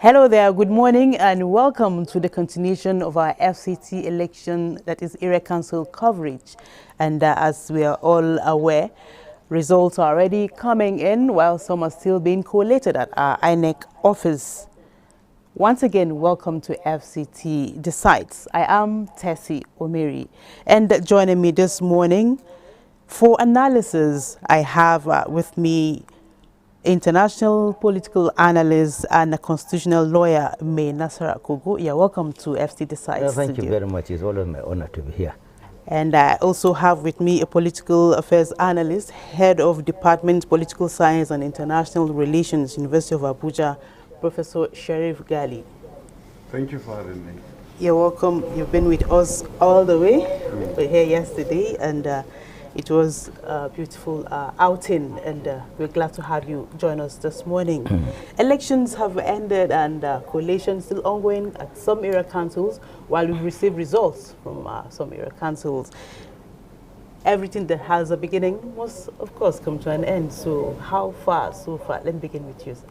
Hello there, good morning and welcome to the continuation of our FCT election, that is area council coverage. And as we are all aware, results are already coming in while some are still being collated at our INEC office. Once again, welcome to FCT Decides. I am Tessie Omeri, and joining me this morning for analysis, I have with me international political analyst and a constitutional lawyer, May Nasara Kogo. You're welcome to FCT Decide. Thank you very much. It's always my honor to be here. And I also have with me a political affairs analyst, head of Department Political Science and International Relations, University of Abuja, Professor Sharif Gali. Thank you for having me. You're welcome. You've been with us all the way. We're here yesterday, and it was a beautiful outing, and we're glad to have you join us this morning. Elections have ended, and coalition still ongoing at some area councils, while we receive results from some area councils. Everything that has a beginning must, of course, come to an end. So how far so far? Let me begin with you, sir.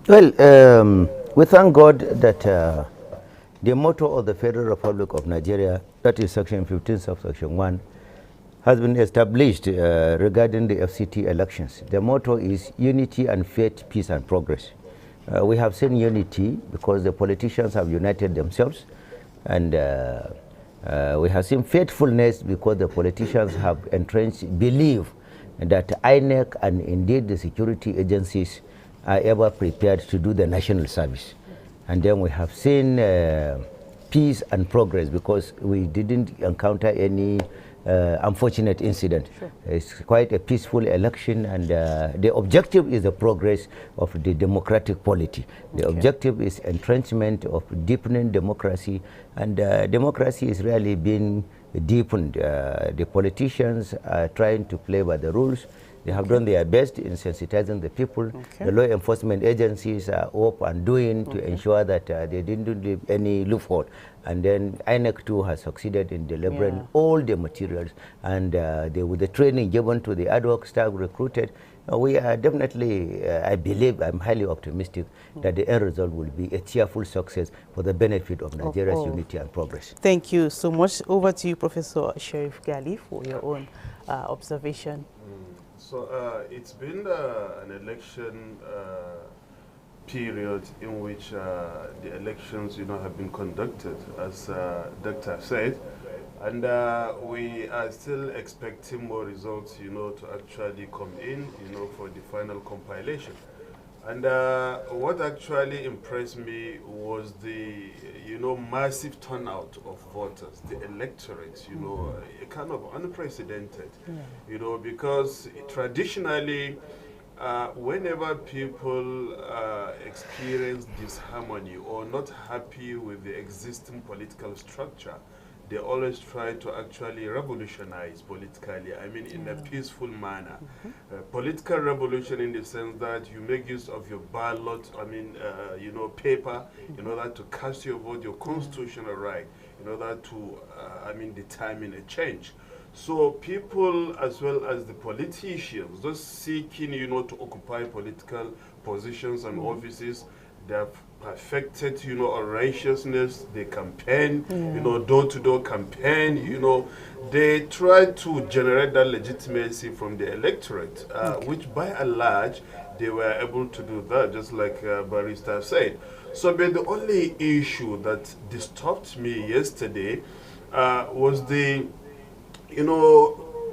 Well, we thank God that the motto of the Federal Republic of Nigeria, that is Section 15, Subsection 1, has been established regarding the FCT elections. The motto is unity and faith, peace and progress. We have seen unity because the politicians have united themselves, and we have seen faithfulness because the politicians have entrenched belief that INEC and indeed the security agencies are ever prepared to do the national service. And then we have seen peace and progress because we didn't encounter any unfortunate incident. Sure. It's quite a peaceful election, and the objective is the progress of the democratic polity. The objective is entrenchment of deepening democracy, and democracy is really being deepened. The politicians are trying to play by the rules. They have done their best in sensitizing the people. The law enforcement agencies are up and doing to ensure that they didn't leave any loophole. And then INEC too has succeeded in delivering all the materials, and with the training given to the ad hoc staff recruited, we are definitely, I believe, I'm highly optimistic that the end result will be a cheerful success for the benefit of Nigeria's unity and progress. Thank you so much. Over to you, Professor Sharif Gali, for your own observation. So it's been an election period in which the elections, have been conducted, as Dr. said, and we are still expecting more results, to actually come in, for the final compilation. And what actually impressed me was the, massive turnout of voters, the electorate, kind of unprecedented, because traditionally, whenever people experience disharmony or not happy with the existing political structure, they always try to actually revolutionize politically, in a peaceful manner. Political revolution in the sense that you make use of your ballot, paper, in order to cast your vote, your constitutional right, in order to, determine a change. So people, as well as the politicians, those seeking, to occupy political positions and offices, they have perfected, righteousness. They campaign, door-to-door campaign, they try to generate that legitimacy from the electorate, which by and large, they were able to do that, just like Barrister said. So, but the only issue that disturbed me yesterday was the,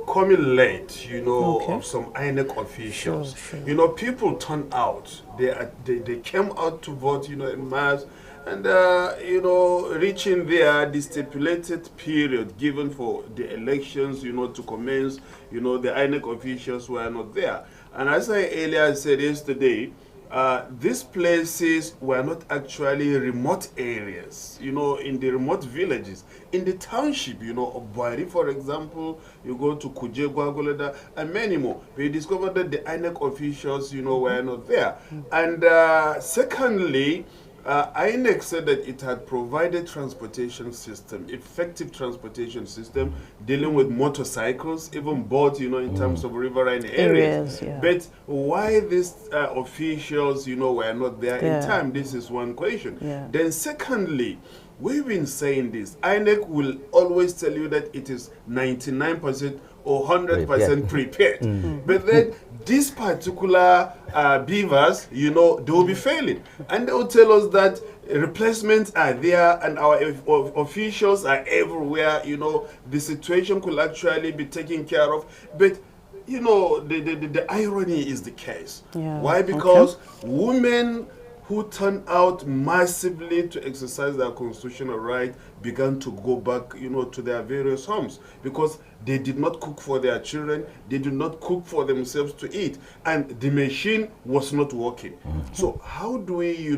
coming late, of some INEC officials. Sure. People turned out. They came out to vote, in mass, and reaching the stipulated period given for the elections, to commence, the INEC officials were not there. And as I earlier said yesterday, these places were not actually remote areas, in the remote villages. In the township, of Bwari, for example, you go to Kuje, Gwagoleda, and many more. We discovered that the INEC officials, were not there. And secondly, INEC said that it had provided transportation system, effective transportation system, dealing with motorcycles, even both, in terms of riverine areas. Yeah. But why these officials, were not there in time? This is one question. Yeah. Then secondly, we've been saying this. INEC will always tell you that it is 99% or 100% prepared. But then these particular beavers, they will be failing. And they will tell us that replacements are there and our officials are everywhere. The situation could actually be taken care of. But the irony is the case. Yeah. Why? Because women who turned out massively to exercise their constitutional right began to go back, to their various homes because they did not cook for their children, they did not cook for themselves to eat, and the machine was not working. So how do we,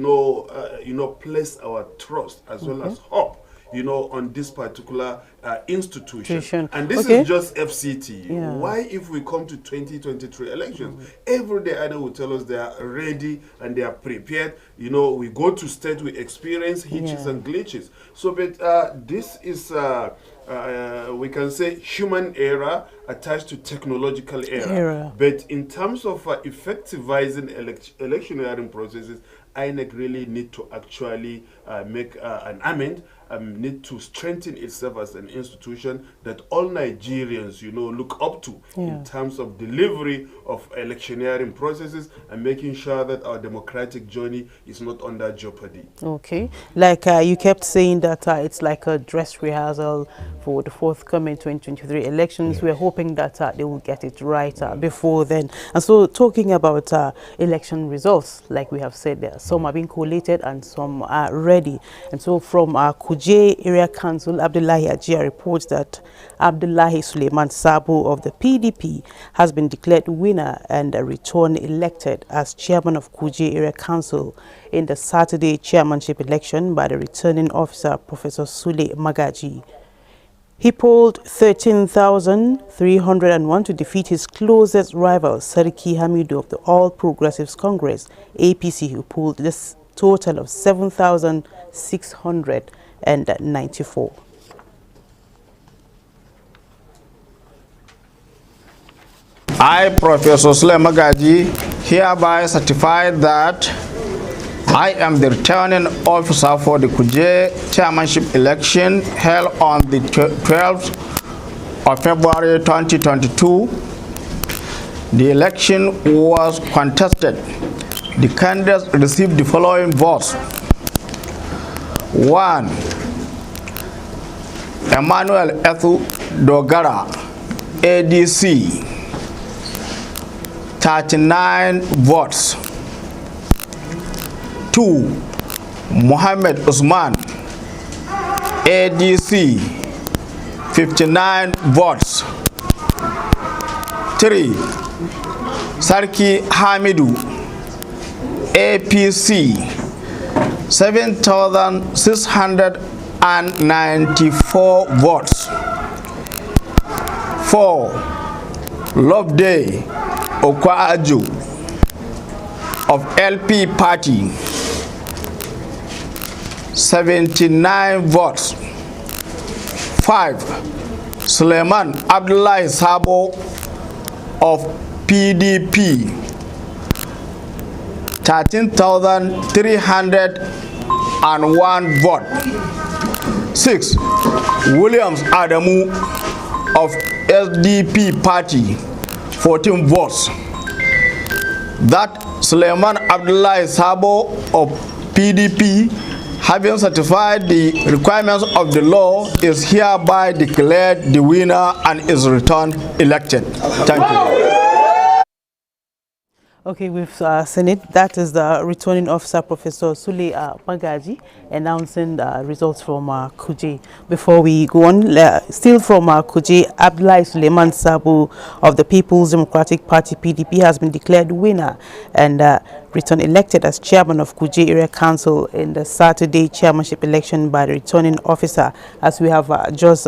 place our trust as well as hope, on this particular institution? And this is just FCT. Yeah. Why, if we come to 2023 elections, every day INEC will tell us they are ready and they are prepared. We go to state, we experience hitches and glitches. So, but this is, we can say, human error attached to technological error. But in terms of effectivizing electioneering processes, INEC really need to actually make an amend, need to strengthen itself as an institution that all Nigerians, look up to in terms of delivery of electioneering processes and making sure that our democratic journey is not under jeopardy. Okay. Like you kept saying that it's like a dress rehearsal for the forthcoming 2023 elections. Yes. We're hoping that they will get it right before then. And so talking about election results, like we have said, there some are being collated and some are ready. And so from Kuje Area Council, Abdullahi Ajia reports that Abdullahi Suleiman Sabo of the PDP has been declared winner and returned elected as chairman of Kuje Area Council in the Saturday chairmanship election by the returning officer, Professor Sule Magaji. He polled 13,301 to defeat his closest rival, Sariki Hamidu of the All Progressives Congress, APC, who polled this total of 7,694. I, Professor Sule Magaji, hereby certify that I am the returning officer for the Kuje chairmanship election held on the 12th of February 2022. The election was contested. The candidates received the following votes. 1. Emmanuel Ethu Dogara, ADC, 39 votes. 2. Mohammed Usman, ADC, 59 votes. 3. Sarki Hamidu, APC, 7,694 votes. 4. Loveday Okwaaju of LP Party, 79 votes. 5. Suleiman Abdullahi Sabo of PDP, 13,301 votes. 6. Williams Adamu of SDP Party, 14 votes. That Suleiman Abdullahi Sabo of PDP, having certified the requirements of the law, is hereby declared the winner and is returned elected. Thank you. Okay, we've seen it. That is the returning officer, Professor Sule Magaji, announcing the results from Kuje. Before we go on, still from Kuje, Abdullahi Suleiman Sabo of the People's Democratic Party, PDP, has been declared winner and returned elected as chairman of Kuje Area Council in the Saturday chairmanship election by the returning officer. As we have just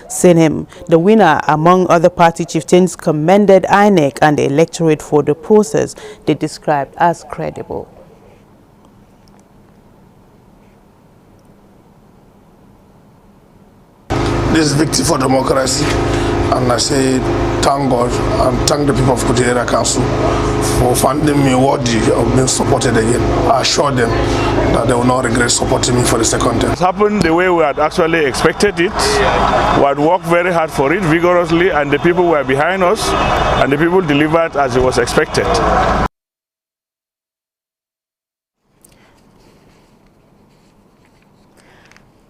seen him, the winner, among other party chieftains, commended INEC and the electorate for the process they described as credible. this victory for democracy. And I say thank God and thank the people of Kuje Area Council for finding me worthy of being supported again. I assure them that they will not regret supporting me for the second time. It happened the way we had actually expected it. We had worked very hard for it, vigorously, and the people were behind us, and the people delivered as it was expected.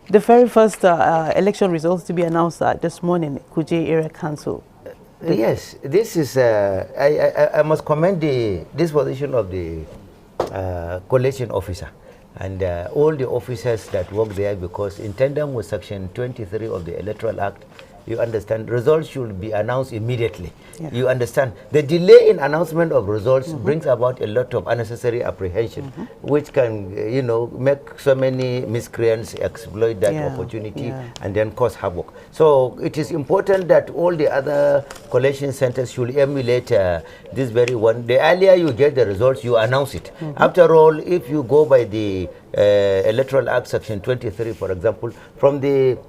The very first election results to be announced this morning, Kuje Area Council. Yes, this is, I must commend the disposition of the collation officer and all the officers that work there, because in tandem with Section 23 of the Electoral Act, you understand, results should be announced immediately. Yeah. You understand, the delay in announcement of results brings about a lot of unnecessary apprehension, which can, you know, make so many miscreants exploit that opportunity and then cause havoc. So it is important that all the other collation centers should emulate this very one. The earlier you get the results, you announce it. After all, if you go by the Electoral Act Section 23, for example, from the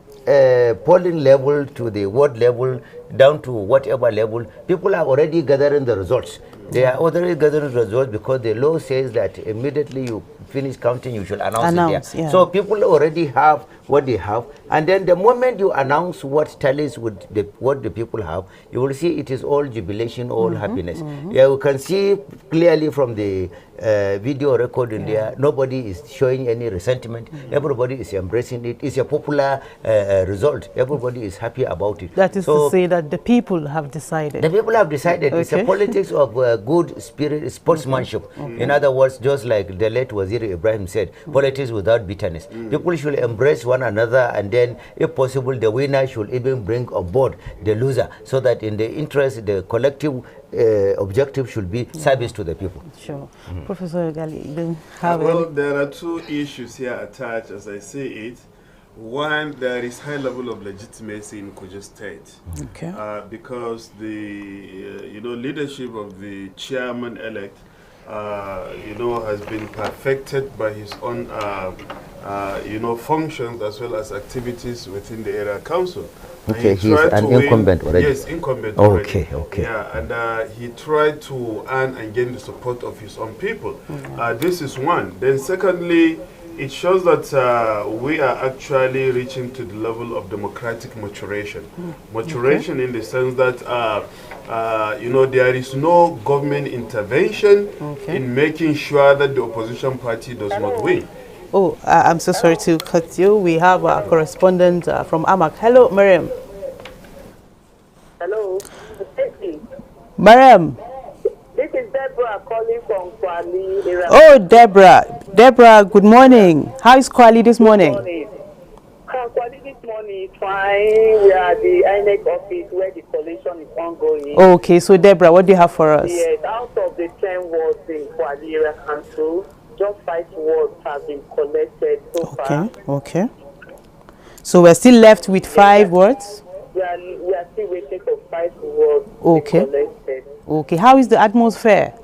polling level to the ward level down to whatever level, people are already gathering the results. They are already gathering the results because the law says that immediately you finish counting, you should announce it there. So people already have what they have, and then the moment you announce what tallies with what the people have, you will see it is all jubilation, all happiness. Yeah, you can see clearly from the video recording there, nobody is showing any resentment. Everybody is embracing it. It's a popular result. Everybody is happy about it. That is to say that the people have decided. The people have decided. It's a politics of good spirit, sportsmanship. In other words, just like the late Waziri Ibrahim said, politics without bitterness. People should embrace one another, and then, if possible, the winner should even bring on board the loser, so that in the interest, the collective objective should be service to the people. Sure. Professor Gali, well, there are two issues here attached, as I see it. One, there is high level of legitimacy in Kuje State, because the leadership of the chairman-elect has been perfected by his own functions as well as activities within the area council. Okay, he's an incumbent already. Yes, incumbent already. Okay. Yeah, and he tried to earn and gain the support of his own people. This is one. Then secondly, it shows that we are actually reaching to the level of democratic maturation. Maturation in the sense that, there is no government intervention in making sure that the opposition party does not win. Oh, I'm so sorry to cut you. We have a correspondent from Amak. Hello, Mariam. Hello. Mariam. This is Deborah calling from Kwali. Oh, Deborah. Deborah, good morning. How is Kwali this morning? Good morning. Kwali this morning is fine. We are at the INEC office where the collation is ongoing. Okay, so Deborah, what do you have for us? Yes, out of the 10 wards in Kwali area council, just 5 wards have been collected so far. Okay. So we're still left with 5 wards? We are still waiting for 5 wards to be collected. Okay. How is the atmosphere?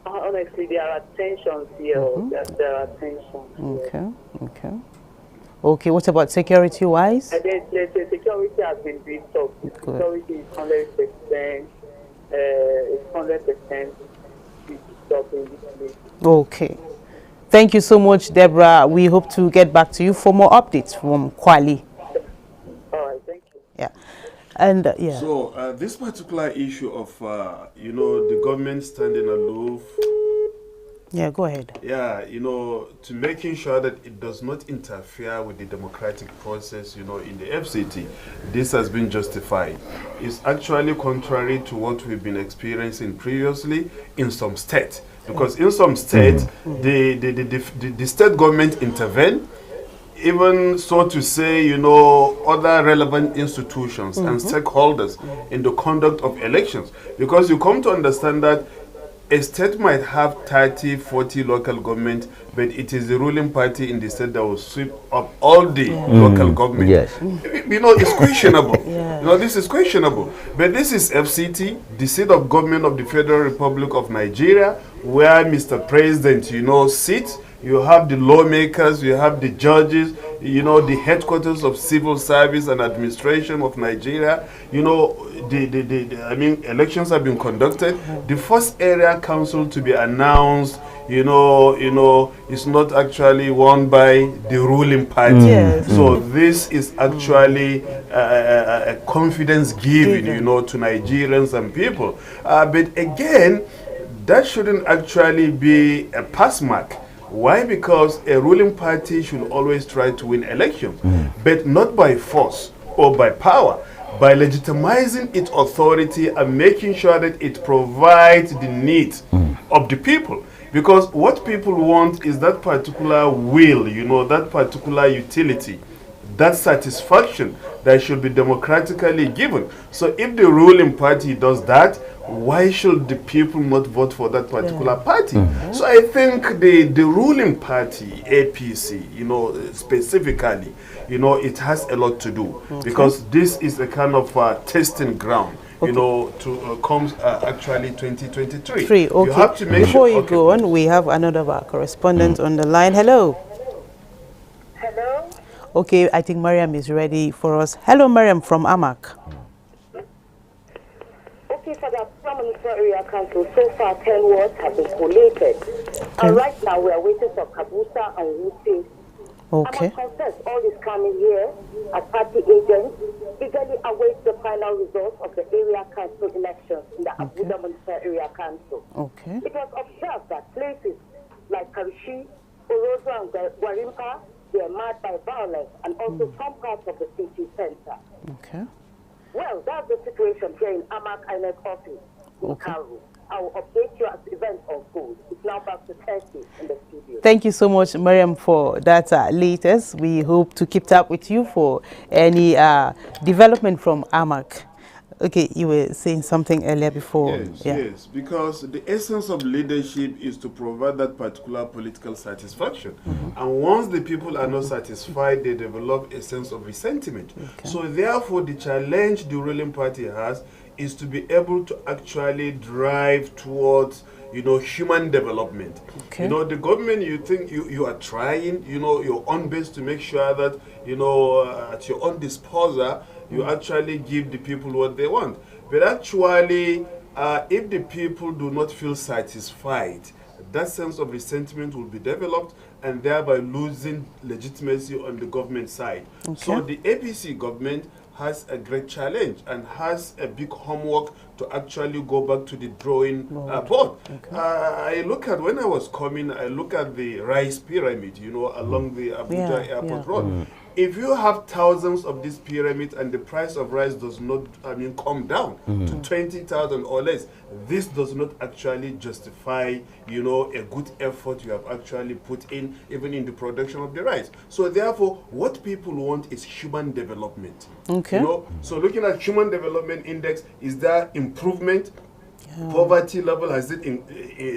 Honestly, there are tensions here. There are tensions. Okay. What about security-wise? The security has been built up. Security is 100%. It's 100%. Okay. Thank you so much, Deborah. We hope to get back to you for more updates from Kwali. All right, thank you. Yeah. And So this particular issue of the government standing aloof. Yeah, go ahead. Yeah, to making sure that it does not interfere with the democratic process, in the FCT. This has been justified. It's actually contrary to what we've been experiencing previously in some states. Because in some states, the state government intervene, even so to say, other relevant institutions and stakeholders in the conduct of elections. Because you come to understand that a state might have 30, 40 local government, but it is the ruling party in the state that will sweep up all the local government. Yes. It's questionable. This is questionable. But this is FCT, the seat of government of the Federal Republic of Nigeria, where Mr. President, sits. you have the lawmakers, you have the judges, you know, the headquarters of civil service and administration of Nigeria. You know, I mean, elections have been conducted. The first area council to be announced, you know, is not actually won by the ruling party. Yes. So this is actually a confidence giving, you know, to Nigerians and people. But again, that shouldn't actually be a pass mark. Why? Because a ruling party should always try to win elections, but not by force or by power, by legitimizing its authority and making sure that it provides the needs of the people. Because what people want is that particular will, you know, that particular utility, that satisfaction that should be democratically given. So if the ruling party does that, why should the people not vote for that particular party? So I think the ruling party, APC, you know, specifically, you know, it has a lot to do, because this is a kind of testing ground. You know, to comes actually 2023. Okay. You have to make Before sure, you go on, we have another of our correspondents on the line. Hello. Hello? Okay, I think Mariam is ready for us. Hello, Mariam from Amak. Okay, for the Municipal Area Council, so far 10 wards have been collated. And right now we are waiting for Kabusa and Wuti. Okay. Amak confess all is coming here as party agents eagerly await the final results of the area council elections in the Abuja Municipal Area Council. Okay. It was observed that places like Karishi, Orozo, and Gwarimpa, they are marred by violence, and also some parts of the city center. Okay. Well, that's the situation here in Amak INEC office in Karu. I will update you as events unfold. It's now back to Thursday in the studio. Thank you so much, Mariam, for that latest. We hope to keep up with you for any development from Amak. Okay, you were saying something earlier before. Yes, yes, because the essence of leadership is to provide that particular political satisfaction. And once the people are not satisfied, they develop a sense of resentment. So therefore, the challenge the ruling party has is to be able to actually drive towards, you know, human development. You know, the government, you think you are trying, you know, your own best to make sure that, you know, at your own disposal, you actually give the people what they want. But actually, if the people do not feel satisfied, that sense of resentment will be developed and thereby losing legitimacy on the government side. So the APC government has a great challenge and has a big homework to actually go back to the drawing board. I look at, when I was coming, I look at the rice pyramid, you know, along the Abuja Airport Road. If you have thousands of these pyramids and the price of rice does not, I mean, come down to 20,000 or less, this does not actually justify, you know, a good effort you have actually put in, even in the production of the rice. So therefore, what people want is human development. You know, so looking at human development index, is there improvement? Poverty level, has it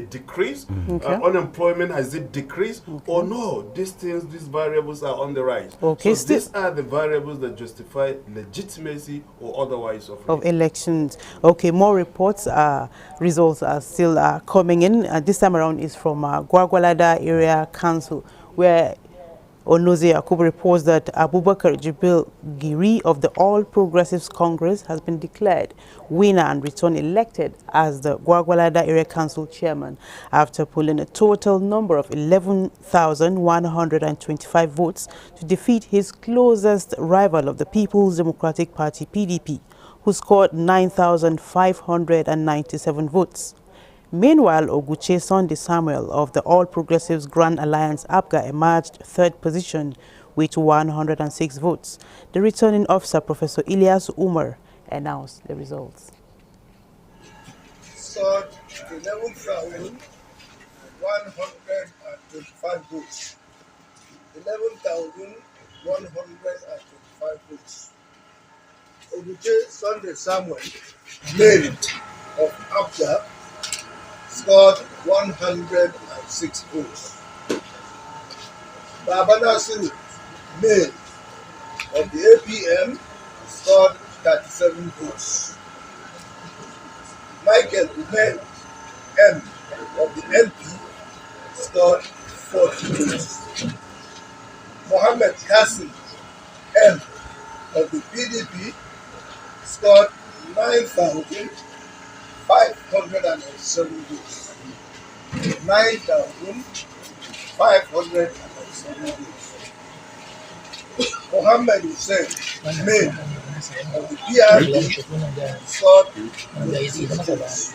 decreased? Unemployment, has it decreased? Or no, these things, these variables are on the rise. So these are the variables that justify legitimacy or otherwise of elections. Okay, more reports, results are still coming in. This time around is from Gwagwalada Area Council, where Onoze Yakubu reports that Abubakar Jibril Giri of the All Progressives Congress has been declared winner and returned elected as the Gwagwalada Area Council chairman after pulling a total number of 11,125 votes to defeat his closest rival of the People's Democratic Party, PDP, who scored 9,597 votes. Meanwhile, Oguche Sunday Samuel of the All Progressives Grand Alliance APGA emerged third position with 106 votes. The returning officer, Professor Ilyas Umar, announced the results. Scored 11,125 votes. 11,125 votes. Oguche Sunday Samuel, male of APGA, scored 106 votes. Babana Sulu, male of the APM, scored 37 votes. Michael Umel, M of the NP, scored 40 votes. Mohammed Kassim M of the PDP scored 9,507 votes. 9,507 votes. Mohammed Hussein May of the PRP scored 26 votes.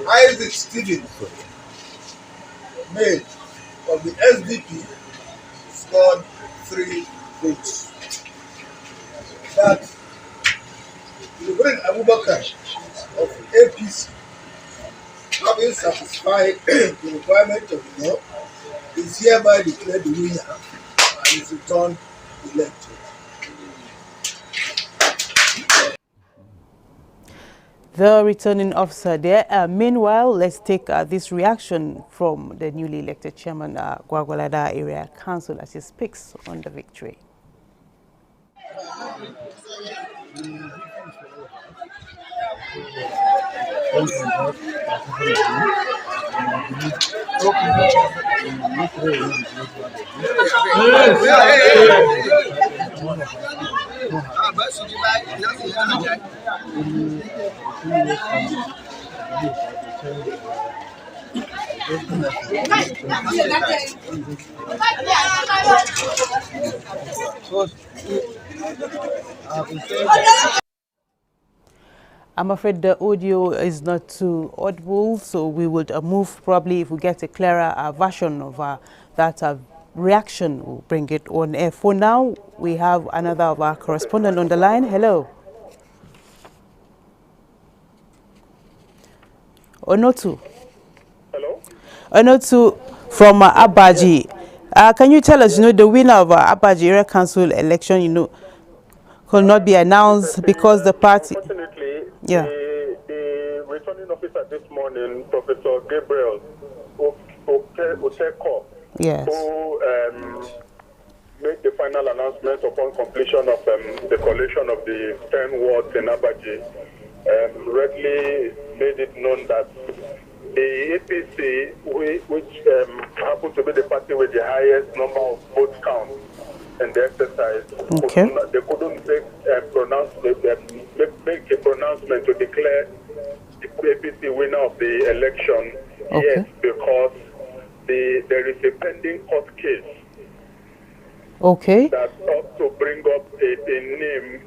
Isaac Stephen May of the SDP scored 3 votes. That Ibrahim Abubakar of APC, having satisfied the requirement of the law, is hereby declared the winner and is returned elected. The returning officer there. Meanwhile, let's take this reaction from the newly elected chairman, Gwagwalada Area Council, as he speaks on the victory. I'm afraid the audio is not too audible, so we would move probably if we get a clearer version of that reaction, we'll bring it on air. For now, we have another of our correspondent on the line. Hello. Onotu. Hello. Onotu from Abaji. Can you tell us, the winner of Abaji Area Council election, could not be announced because the party... Unfortunately, yeah. the returning officer this morning, Professor Gabriel Oteko, yes, who made the final announcement upon completion of the collation of the 10 wards in Abaji, readily made it known that the APC, which happened to be the party with the highest number of vote counts in the exercise, okay, they couldn't make a pronouncement to declare the APC winner of the election, okay, yet, because there is a pending court case, okay, that ought to bring up a name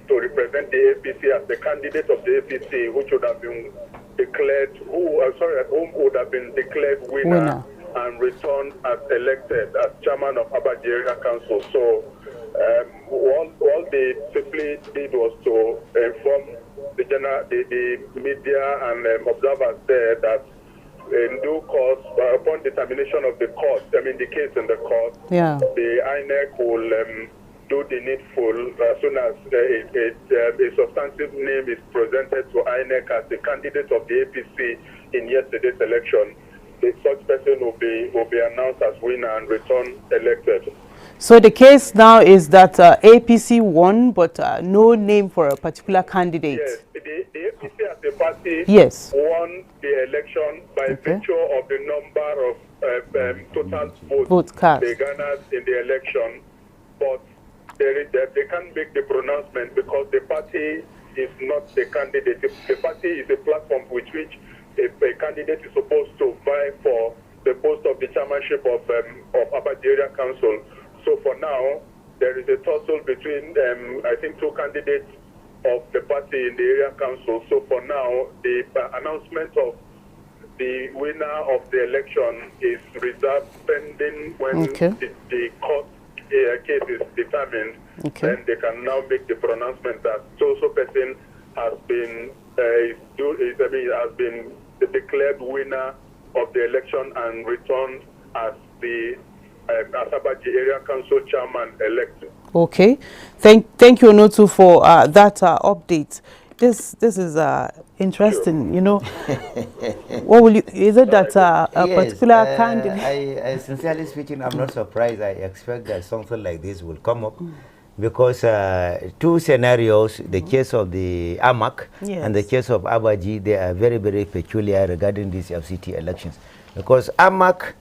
to represent the APC as the candidate of the APC, which would have been declared, whom would have been declared winner and returned as elected as chairman of Abaji Area Council. So all they simply did was to inform the media and observers there that in due course, upon determination of the court, the case in the court, yeah, the INEC will do the needful as soon as a substantive name is presented to INEC as the candidate of the APC in yesterday's election. Such person will be announced as winner and returned elected. So the case now is that APC won, but no name for a particular candidate. Yes, the APC as a party, yes, won the election by virtue of the number of total votes they garnered in the election, but they can't make the pronouncement because the party is not the candidate. The party is a platform with which a candidate is supposed to vie for the post of the chairmanship of Abaji Area Council. So for now, there is a tussle between, I think, two candidates of the party in the area council. So for now, the announcement of the winner of the election is reserved pending when the court case is determined. Then they can now make the pronouncement that so person has been declared winner of the election and returned as the Abaji Area Council chairman elected. Okay, thank you, Onotu, for that update. This is interesting. Sure. What will you? Is it that a yes, particular candidate? I sincerely speaking, I'm not surprised. I expect that something like this will come up. Because two scenarios, the case of the AMAC and the case of Abaji, they are very, very peculiar regarding these FCT elections. Because AMAC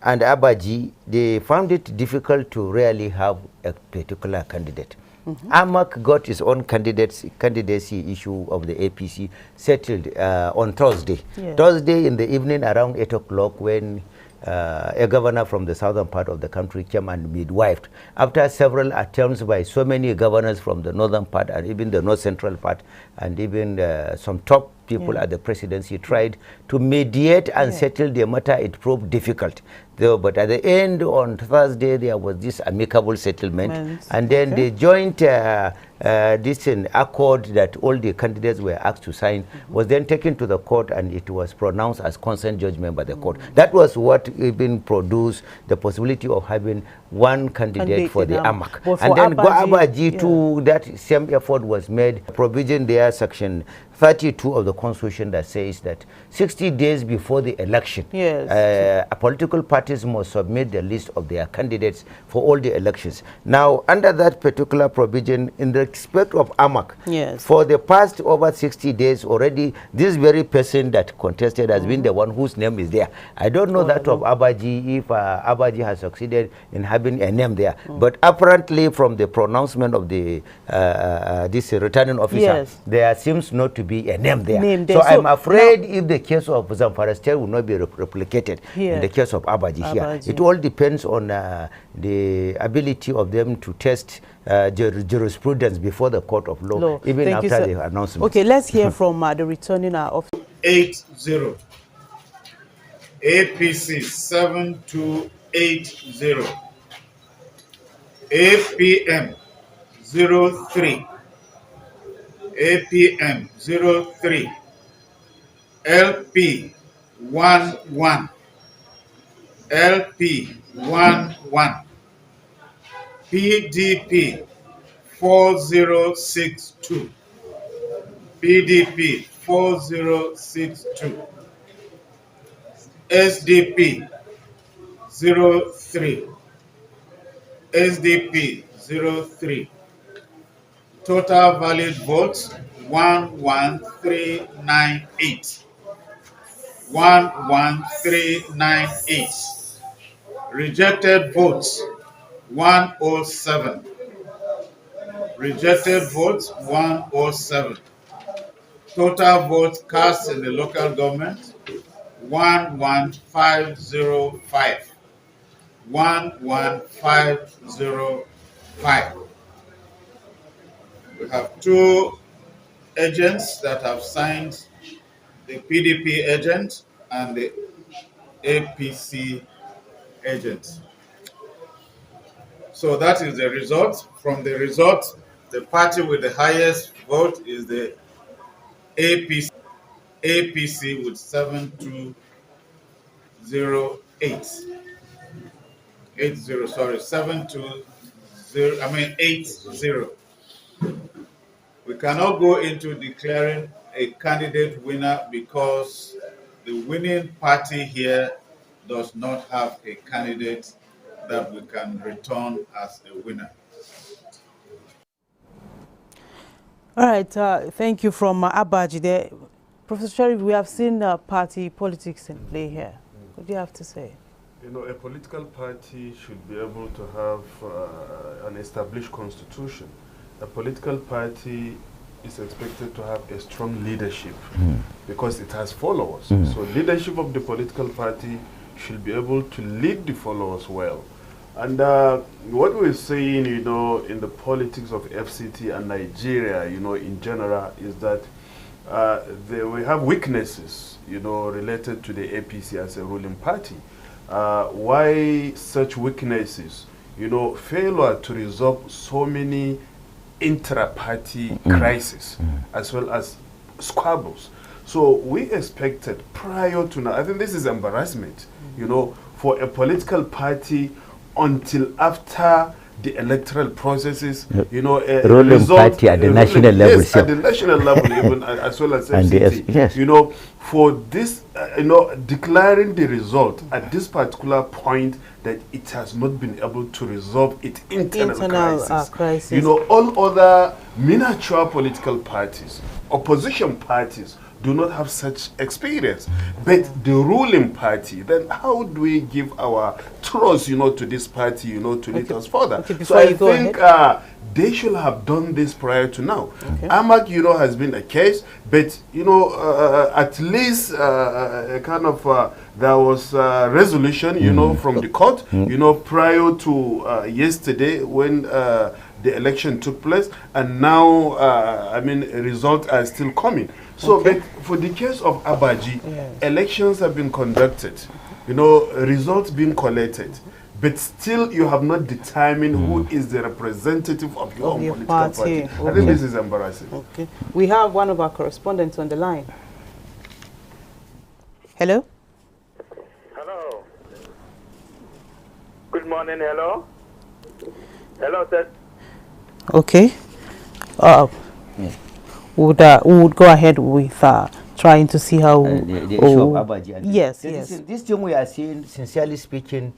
and Abaji, they found it difficult to really have a particular candidate. AMAC got his own candidacy issue of the APC settled on Thursday. Yes. Thursday in the evening around 8 o'clock when a governor from the southern part of the country came and midwifed. After several attempts by so many governors from the northern part and even the north central part and even some top people at the presidency tried to mediate and settle the matter, it proved difficult. But at the end on Thursday there was this amicable settlement, and then the joint this accord that all the candidates were asked to sign was then taken to the court, and it was pronounced as consent judgment by the court. That was what even produced the possibility of having one candidate for the AMAC. And then Abaji too, that same effort was made, provision there, section 32 of the constitution that says that 60 days before the election, political parties must submit the list of their candidates for all the elections. Now, under that particular provision, in respect of AMAC, for the past over 60 days already, this very person that contested has been the one whose name is there. I don't know that of Abaji, if Abaji has succeeded in having a name there. But apparently from the pronouncement of the this returning officer, there seems not to be a name there. So I'm afraid if the case of Zamfara State will not be replicated in the case of Abaji here. It all depends on the ability of them to test jurisprudence before the court of law, even after the announcement. Okay, let's hear from the returning officer. 80. APC 7280. APM 03. APM 03. LP 11. LP 11. PDP 4062. PDP 4062. SDP 03. SDP 03. Total valid votes 11398. 11398. Rejected votes 107. Rejected votes 107. Total votes cast in the local government 11505. 11505. We have two agents that have signed, the PDP agent and the APC agent. So that is the result. From the result, the party with the highest vote is the APC. APC with 7208. 80. We cannot go into declaring a candidate winner because the winning party here does not have a candidate that we can return as a winner. All right, thank you from Abaji there. Professor Sharif, we have seen party politics in play here. What do you have to say? You know, a political party should be able to have an established constitution. A political party is expected to have a strong leadership because it has followers. So leadership of the political party should be able to lead the followers well. And what we're seeing, you know, in the politics of FCT and Nigeria, you know, in general, is that we have weaknesses, you know, related to the APC as a ruling party. Why such weaknesses? You know, failure to resolve so many intra-party crises as well as squabbles. So we expected prior to now, I think this is embarrassment, you know, for a political party until after the electoral processes, you know, a ruling party at the national level. Yes, at the national level, even as well as FCT, you know, for this, you know, declaring the result at this particular point that it has not been able to resolve its internal crisis. You know, all other miniature political parties, opposition parties, do not have such experience. But the ruling party, then how do we give our trust, to this party, to lead us further? So I think they should have done this prior to now. AMAC, has been a case, but, at least there was a resolution, from the court, prior to yesterday when the election took place, and now, results are still coming. So, but for the case of Abaji, elections have been conducted, results being collected, but still you have not determined who is the representative of your own political party. I think this is embarrassing. Okay. We have one of our correspondents on the line. Hello? Hello. Good morning, hello. Hello, sir. Okay. We would go ahead with trying to see how the issue of Abaji. Yes. This thing we are seeing, sincerely speaking,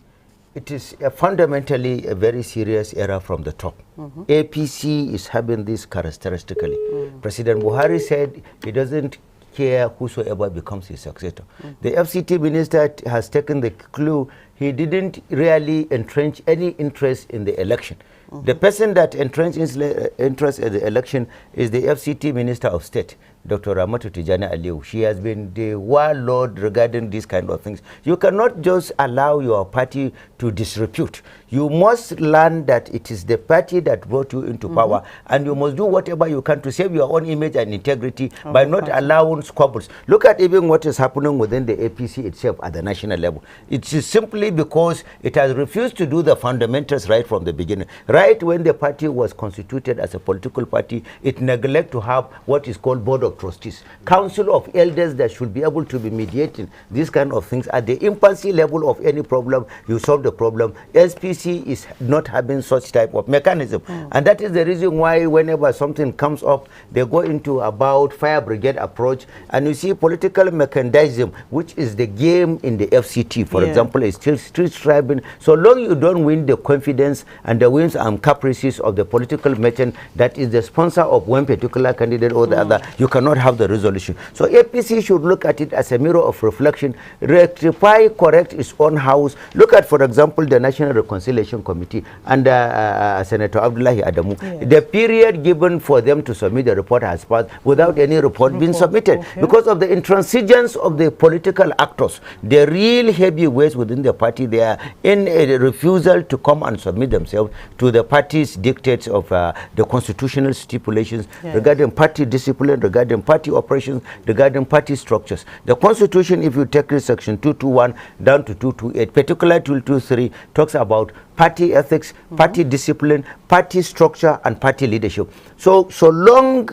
it is fundamentally a very serious error from the top. APC is having this characteristically. President Buhari said he doesn't care whosoever becomes his successor. The FCT minister has taken the clue. He didn't really entrench any interest in the election. The person that entrenches interest in the election is the FCT Minister of State, Dr. Ramatu Tijani Aliu. She has been the warlord regarding these kind of things. You cannot just allow your party to disrepute. You must learn that it is the party that brought you into power, and you must do whatever you can to save your own image and integrity by not allowing squabbles. Look at even what is happening within the APC itself at the national level. It is simply because it has refused to do the fundamentals right from the beginning. Right when the party was constituted as a political party, it neglected to have what is called board of trustees, council of elders that should be able to be mediating these kind of things. At the infancy level of any problem, you solve the problem. SPC is not having such type of mechanism, and that is the reason why whenever something comes up, they go into about fire brigade approach, and you see political mechanism, which is the game in the FCT, for example, is still street striving. So long you don't win the confidence and the whims and caprices of the political merchant that is the sponsor of one particular candidate or the other, you cannot have the resolution. So APC should look at it as a mirror of reflection, rectify, correct its own house. Look at, for example, the National Reconciliation Committee under Senator Abdullahi Adamu. The period given for them to submit the report has passed without any report being submitted because of the intransigence of the political actors. The real heavyweights within the party, they are in a refusal to come and submit themselves to the party's dictates of the constitutional stipulations regarding party discipline, regarding party operations, regarding party structures. The constitution, if you take it, section 221 down to 228, particularly 223, talks about party ethics, party discipline, party structure, and party leadership. So long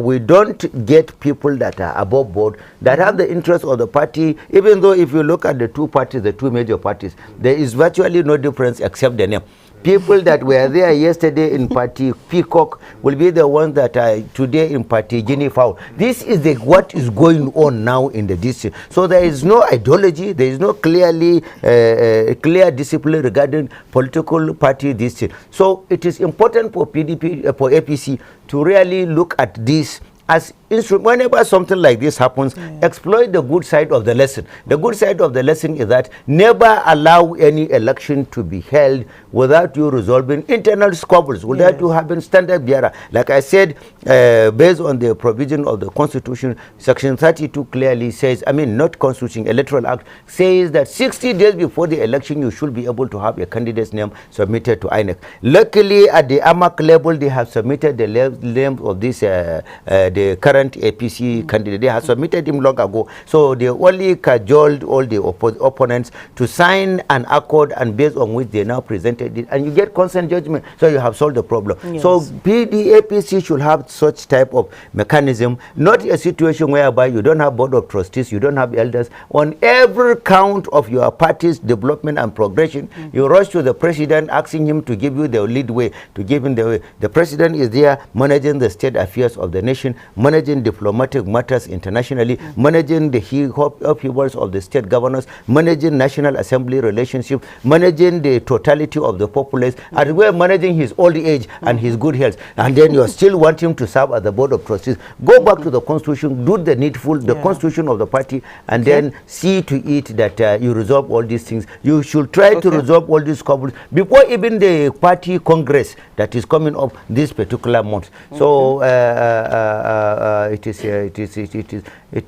we don't get people that are above board, that have the interest of the party, even though if you look at the two parties, the two major parties, there is virtually no difference except the name. People that were there yesterday in party Peacock will be the ones that are today in party Guinea Fowl. This is what is going on now in the district. So there is no ideology, there is no clear discipline regarding political party district. So it is important for APC to really look at this as whenever something like this happens, exploit the good side of the lesson. The good side of the lesson is that never allow any election to be held without you resolving internal squabbles, without you having standard bearer. Like I said, based on the provision of the Constitution, Section 32 clearly says, not Constitution, Electoral Act, says that 60 days before the election, you should be able to have a candidate's name submitted to INEC. Luckily, at the AMAC level, they have submitted the name of this, the current APC candidate. They have submitted him long ago. So they only cajoled all the opponents to sign an accord, and based on which they now presented it, and you get consent judgment. So you have solved the problem. So the APC should have such type of mechanism, not a situation whereby you don't have board of trustees, you don't have elders. On every count of your party's development and progression, you rush to the president asking him to give you the lead way, to give him the way. The president is there managing the state affairs of the nation, managing diplomatic matters internationally, managing the upheavals of the state governors, managing National Assembly relationship, managing the totality of the populace, and we're managing his old age and his good health, and then you still want him to serve as the board of trustees. Go back to the constitution, do the needful, the constitution of the party, and then see to it that you resolve all these things. You should try to resolve all these problems before even the party congress that is coming up this particular month. So it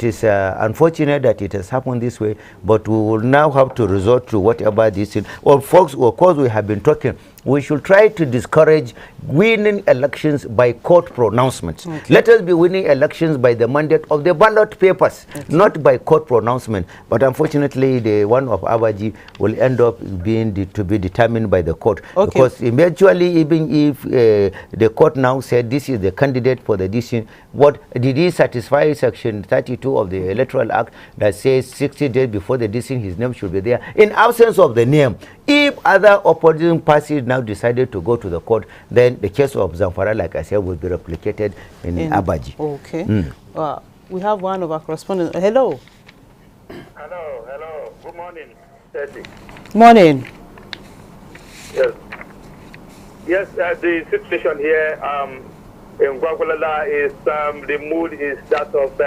is unfortunate that it has happened this way, but we will now have to resort to whatever this is. Of course, we have been talking. We should try to discourage winning elections by court pronouncements. Let us be winning elections by the mandate of the ballot papers, not by court pronouncement. But unfortunately, the one of Abaji will end up being to be determined by the court. Because eventually, even if the court now said this is the candidate for the decision, what did he satisfy Section 32 of the Electoral Act that says 60 days before the decision his name should be there? In absence of the name, if other opposing parties now decided to go to the court, then the case of Zamfara, like I said, will be replicated in Abaji. We have one of our correspondents. Hello. Hello. Good morning. Morning. Yes, the situation here in Gwagwalada is the mood is that of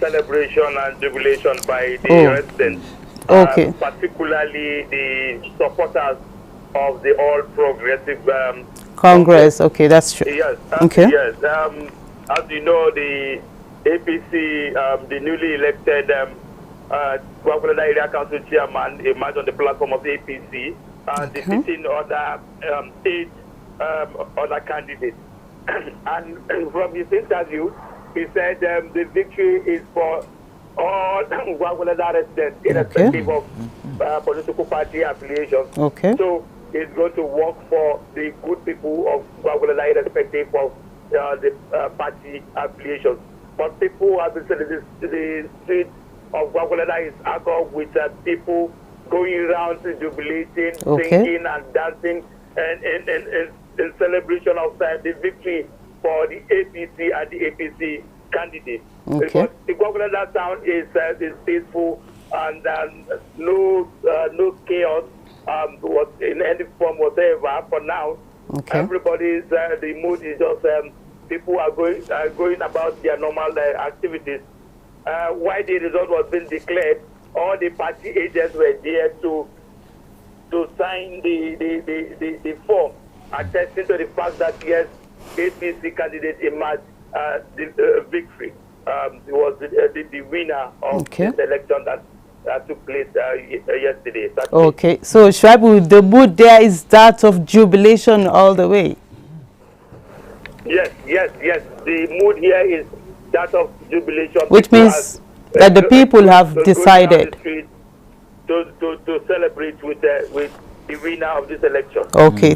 celebration and jubilation by the residents. Particularly the supporters of the All Progressive Congress. That's true. Yes. Yes. As you know, the APC, the newly elected Gwagwalada Area Council chairman, emerged on the platform of the APC, defeating other 8 other candidates. And from his interview, he said the victory is for all Gwagwalada residents, irrespective of political party affiliations. So he's going to work for the good people of Gwagwalada, irrespective of the party affiliations. But people have been saying the street of Gwagwalada is alcohol with people going around jubilating, singing and dancing, and in celebration of the victory for the APC and the APC candidate. Because the Gwagwalada town is peaceful and no chaos in any form whatever for now. Everybody's the mood is just people are going about their normal activities. Why the result was being declared, all the party agents were there to sign the form, attesting to the fact that yes, APC candidate emerged the victory. He was the winner of this election that took place yesterday. So Shaibu, the mood there is that of jubilation all the way. Yes. The mood here is that of jubilation. Which means that the people have decided to celebrate with the winner of this election.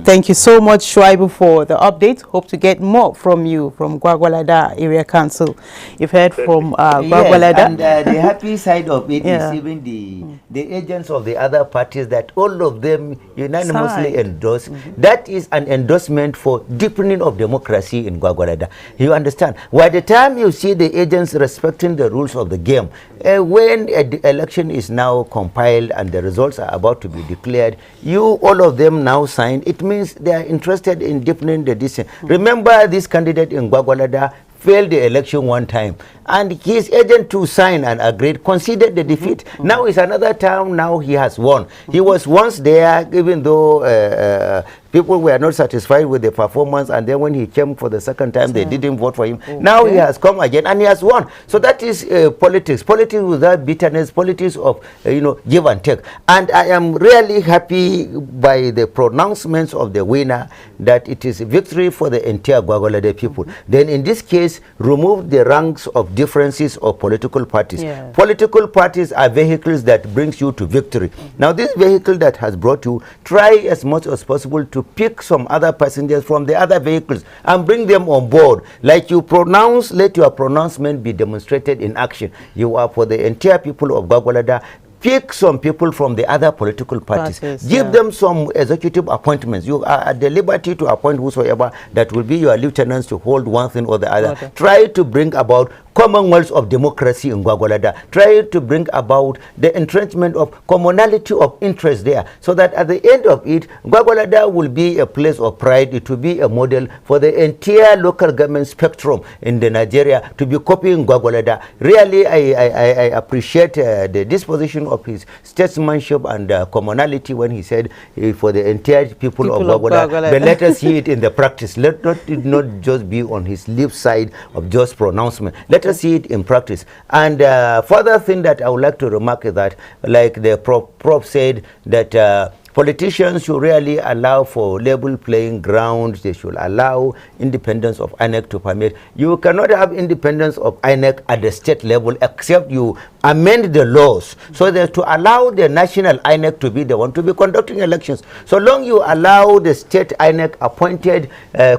Thank you so much, Shuaibu, for the update. Hope to get more from you from Gwagwalada Area Council. You've heard from Gwagwalada. And the happy side of it is even the agents of the other parties that all of them unanimously endorse. That is an endorsement for deepening of democracy in Gwagwalada. You understand? By the time you see the agents respecting the rules of the game, when the election is now compiled and the results are about to be declared, all of them now signed. It means they are interested in deepening the decision. Remember, this candidate in Gwagwalada failed the election one time, and his agent to sign and agreed conceded the defeat. Now it's another time. Now he has won. He was once there, even though people were not satisfied with the performance, and then when he came for the second time, they didn't vote for him. Now he has come again and he has won. So that is politics without bitterness, politics of give and take. And I am really happy by the pronouncements of the winner that it is a victory for the entire Gwagwalada people. Then in this case, remove the ranks of differences of political parties. Political parties are vehicles that brings you to victory. Now this vehicle that has brought you, try as much as possible to pick some other passengers from the other vehicles and bring them on board. Like you pronounce, let your pronouncement be demonstrated in action. You are for the entire people of Gwagwalada. Pick some people from the other political parties. Give them some executive appointments. You are at the liberty to appoint whosoever that will be your lieutenants to hold one thing or the other. Try to bring about commonwealth of democracy in Gwagwalada, trying to bring about the entrenchment of commonality of interest there, so that at the end of it, Gwagwalada will be a place of pride. It will be a model for the entire local government spectrum in the Nigeria to be copying Gwagwalada. Really, I appreciate the disposition of his statesmanship and commonality when he said for the entire people of Gwagwalada. But let us see it in the practice. Let it not just be on his lip side of just pronouncement. Let us see it in practice. And further thing that I would like to remark is that, like the prof said, that politicians should really allow for level playing grounds. They should allow independence of INEC to permit. You cannot have independence of INEC at the state level except you amend the laws so that to allow the national INEC to be the one to be conducting elections. So long you allow the state INEC appointed,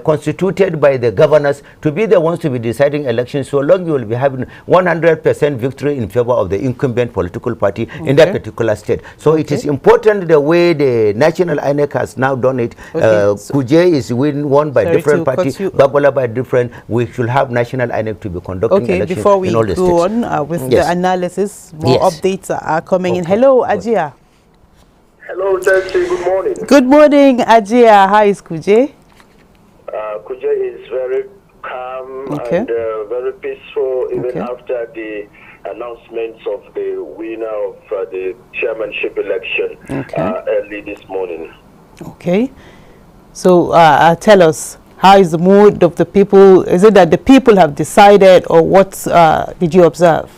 constituted by the governors to be the ones to be deciding elections, so long you will be having 100% victory in favor of the incumbent political party in that particular state. So it is important the way the national INEC has now done it. Kuje is won by different parties, Babola by different. We should have national INEC to be conducting elections before we in all the go states. on with the analysis, more updates are coming in. Hello, Ajia. Hello, Chelsea. Good morning. Good morning, Ajia. How is Kuje? Kuje is very calm and very peaceful, even after the announcements of the winner of the chairmanship election early this morning. Okay. So tell us, how is the mood of the people? Is it that the people have decided, or what did you observe?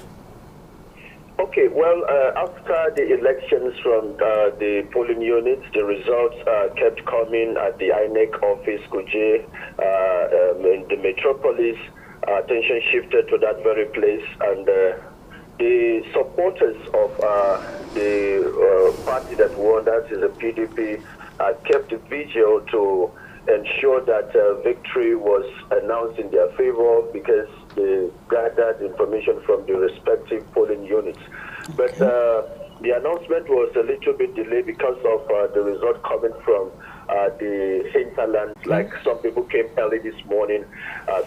Okay, well, after the elections from the polling units, the results kept coming at the INEC office, Kuje, in the metropolis. Attention shifted to that very place, and the supporters of the party that won, that is the PDP, kept vigil to ensure that victory was announced in their favor, because they gathered information from the respective polling units. But the announcement was a little bit delayed because of the result coming from the hinterland. Like some people came early this morning,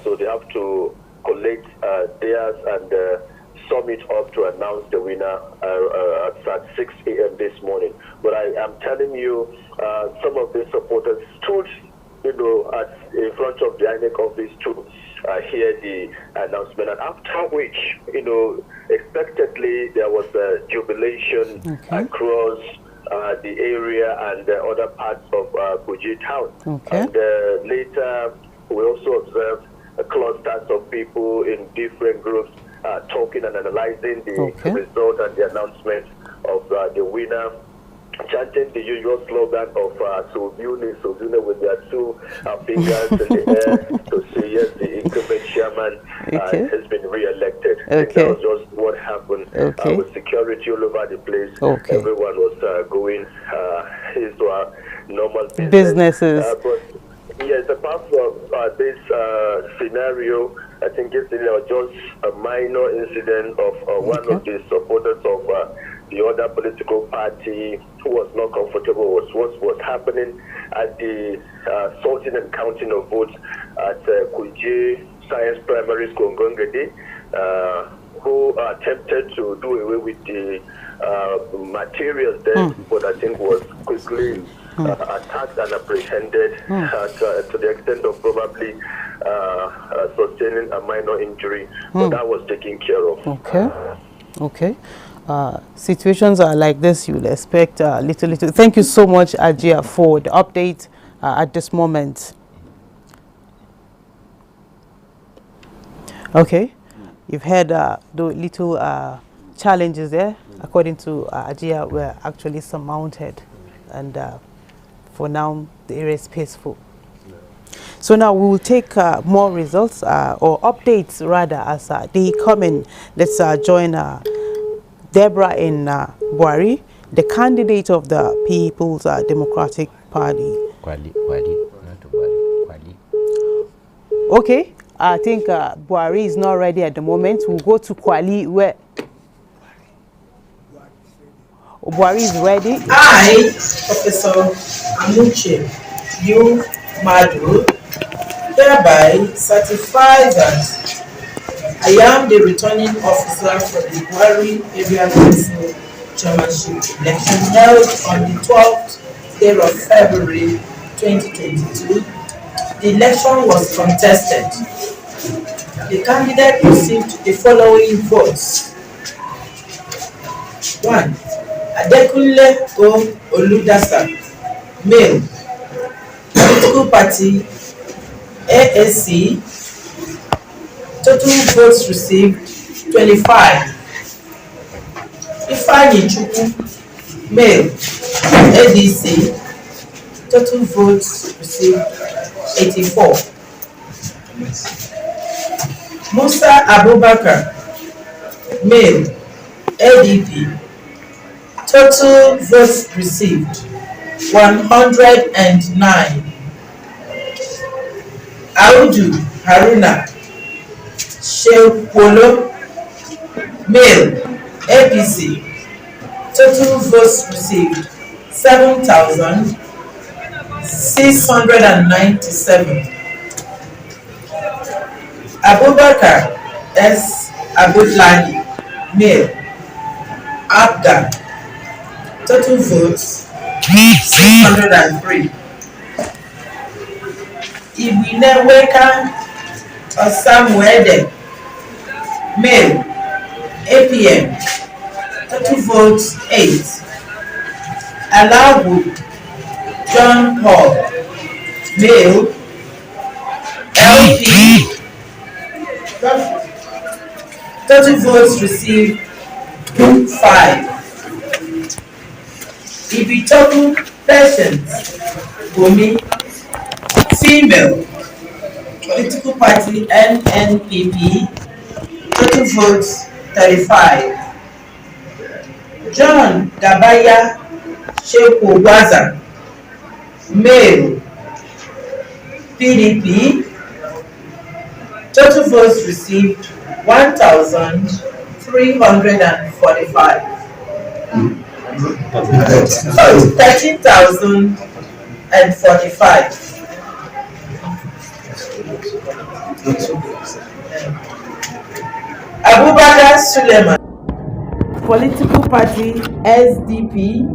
so they have to collect theirs and sum it up to announce the winner at 6 a.m. this morning. But I am telling you, some of the supporters stood, in front of the INEC office to hear the announcement, and after which, expectedly there was a jubilation across the area and other parts of Kuje town. And later, we also observed clusters of people in different groups talking and analyzing the result and the announcement of the winner, chanting the usual slogan of Sovune with their two fingers in the air to say yes, the incumbent chairman has been re-elected. That was just what happened with security all over the place. Everyone was going into our normal businesses. But yes, apart from this scenario, I think it's just a minor incident of one of the supporters of the other political party who was not comfortable with what was happening at the sorting and counting of votes at Kuje Science Primary School, Ngongede, who attempted to do away with the materials there, but I think was quickly attacked and apprehended to the extent of probably sustaining a minor injury, but that was taken care of. Situations are like this, you will expect little. Thank you so much, Ajia, for the update at this moment. You've heard the little challenges there, according to Ajia, were actually surmounted, and for now the area is peaceful. So now we will take more results or updates rather as they come in. Let's join Deborah in Buari, the candidate of the People's Democratic Party. Okay, I think Buari is not ready at the moment. We'll go to Kwali, where Buari is ready. I, Professor Amuche Yu Madu, hereby certify that I am the returning officer for the Buhari Area Council Chairmanship election held on the 12th day of February 2022. The election was contested. The candidate received the following votes. 1. Adekunle O. Oludasa, male, political party AAC, total votes received 25. Ifeanyi Chukwu, male, ADC, total votes received 84. Musa Abubakar, male, ADP, total votes received 109. Audu Haruna Shekwolo, male, APC, total votes received 7,697. Abubakar S. Abdullahi, male, ABGA, total votes 603. Ibineweka Osamuede, male, APM, total votes 8. Alabu John Paul, male, LP, total votes received 5. Ibitoku Patience Bumi, female, political party NNPP, total votes 35. John Gabaya Shekwogwaza, male, PDP, total votes received 1,345. 13,045. Abubakar Suleiman, political party SDP,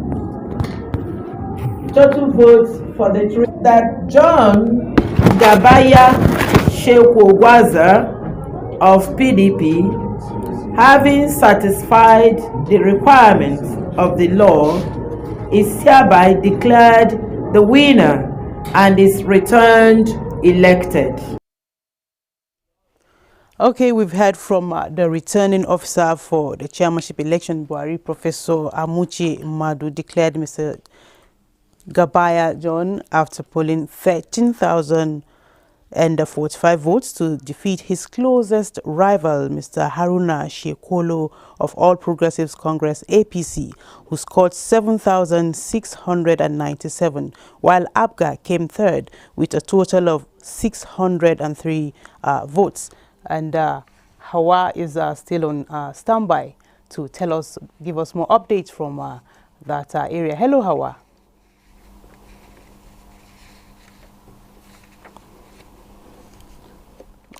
total votes for the three. That John Gabaya Shekwogwaza of PDP, having satisfied the requirements of the law, is hereby declared the winner and is returned elected. Okay, we've heard from the returning officer for the chairmanship election, Buhari, Professor Amuchi Madu, declared Mr. Gabaya John after polling 13,045 votes to defeat his closest rival, Mr. Haruna Shekwolo of All Progressives Congress APC, who scored 7,697, while ABGA came third with a total of 603 votes. And Hawa is still on standby to give us more updates from that area. Hello, Hawa.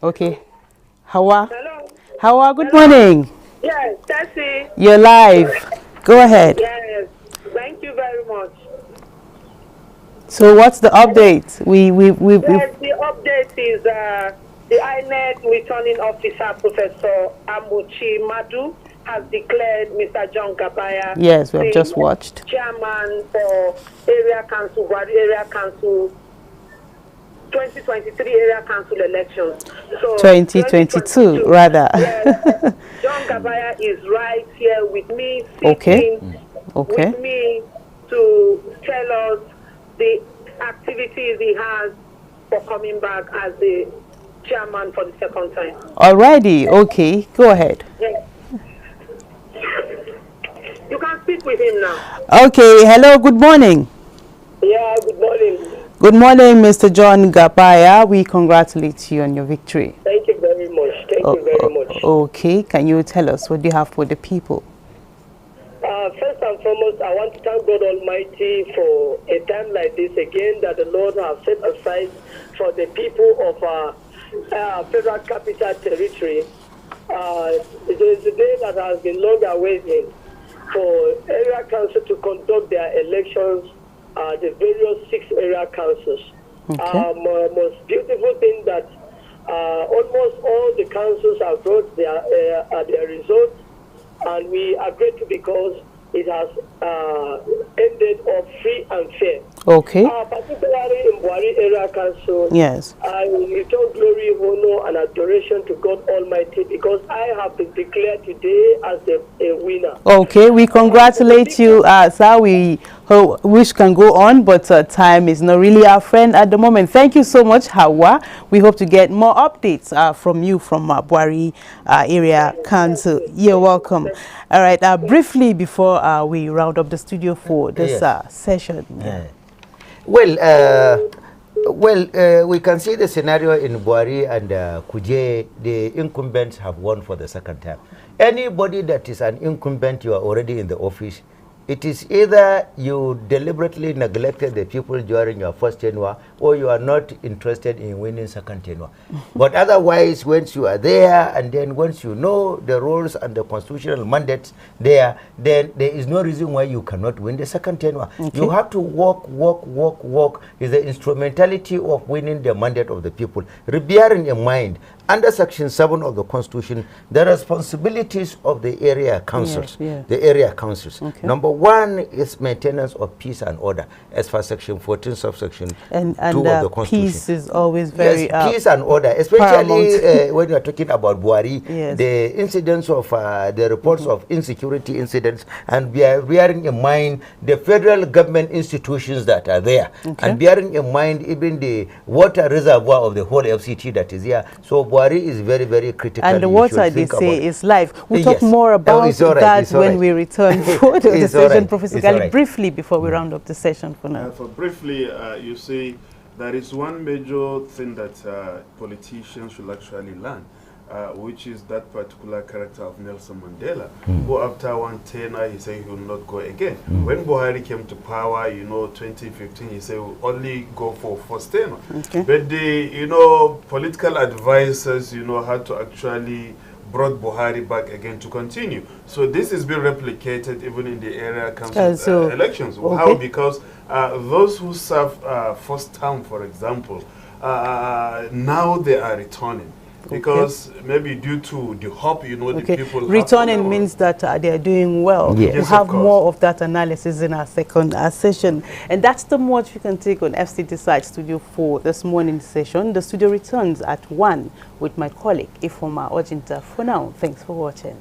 Okay. Hawa. Hello. Hawa, good morning. Yes, Tessie. You're live. Go ahead. Yes, thank you very much. So what's the update? Yes, the update is the INEC returning officer, Professor Amuchi Madu, has declared Mr. John Gabaya. Yes, we have just watched. Chairman for Area Council, Buhari Area Council 2023 Area Council elections. So 2022 rather. Yes, John Gabaya is right here with me, sitting with me to tell us the activities he has for coming back as the chairman for the second time. Alrighty, okay, go ahead. Yes. You can speak with him now. Okay, hello, good morning. Yeah, good morning. Good morning, Mr. John Gabaya. We congratulate you on your victory. Thank you very much. Thank you very much. Okay, can you tell us what do you have for the people? First and foremost, I want to thank God Almighty for a time like this again that the Lord has set aside for the people of our Federal Capital Territory It is a day that has been long awaited for area council to conduct their elections at the various 6 area councils. Most beautiful thing that almost all the councils have brought their results, and we are grateful because it has ended up free and fair. Okay. Particularly in Buhari Area Council, yes, I return glory, honor, and adoration to God Almighty because I have been declared today as a winner. Okay, we congratulate you, sir. We wish can go on, but time is not really our friend at the moment. Thank you so much, Hawa. We hope to get more updates from you from Buhari Area Council. You're welcome. All right, briefly before we round up the studio for this session. Well, we can see the scenario in Buhari and Kuje. The incumbents have won for the second time. Anybody that is an incumbent, you are already in the office. It is either you deliberately neglected the people during your first tenure, or you are not interested in winning second tenure. But otherwise, once you are there, and then once you know the rules and the constitutional mandates there, then there is no reason why you cannot win the second tenure. Okay. You have to work is the instrumentality of winning the mandate of the people. Bearing in mind, under Section 7 of the Constitution, the responsibilities of the area councils, the area councils. Okay. Number 1 is maintenance of peace and order, as per Section 14, subsection 2 of the Constitution. Peace is always very peace and order, especially when you are talking about Buhari, the incidents of the reports of insecurity incidents, and bearing in mind the federal government institutions that are there, and bearing in mind even the water reservoir of the whole FCT that is here. So Buhari is very, very critical. And the water, they say, is life. We'll talk more about that when we return for the decision, Professor Gali, briefly before we round up the session for now. Briefly, you see, there is one major thing that politicians should actually learn, which is that particular character of Nelson Mandela, who after one tenure, he said he will not go again. When Buhari came to power, 2015, he said we'll only go for first tenure. But the, political advisors, had to actually brought Buhari back again to continue. So this is being replicated even in the area council elections. How? Because those who serve first term, for example, now they are returning. Because maybe due to the hope, the people... Returning means that they are doing well. Yes. We'll have more of that analysis in our second session. And that's the much we can take on FC Decide Studio 4 this morning's session. The studio returns at 1 with my colleague, Ifoma Ojinta. For now, thanks for watching.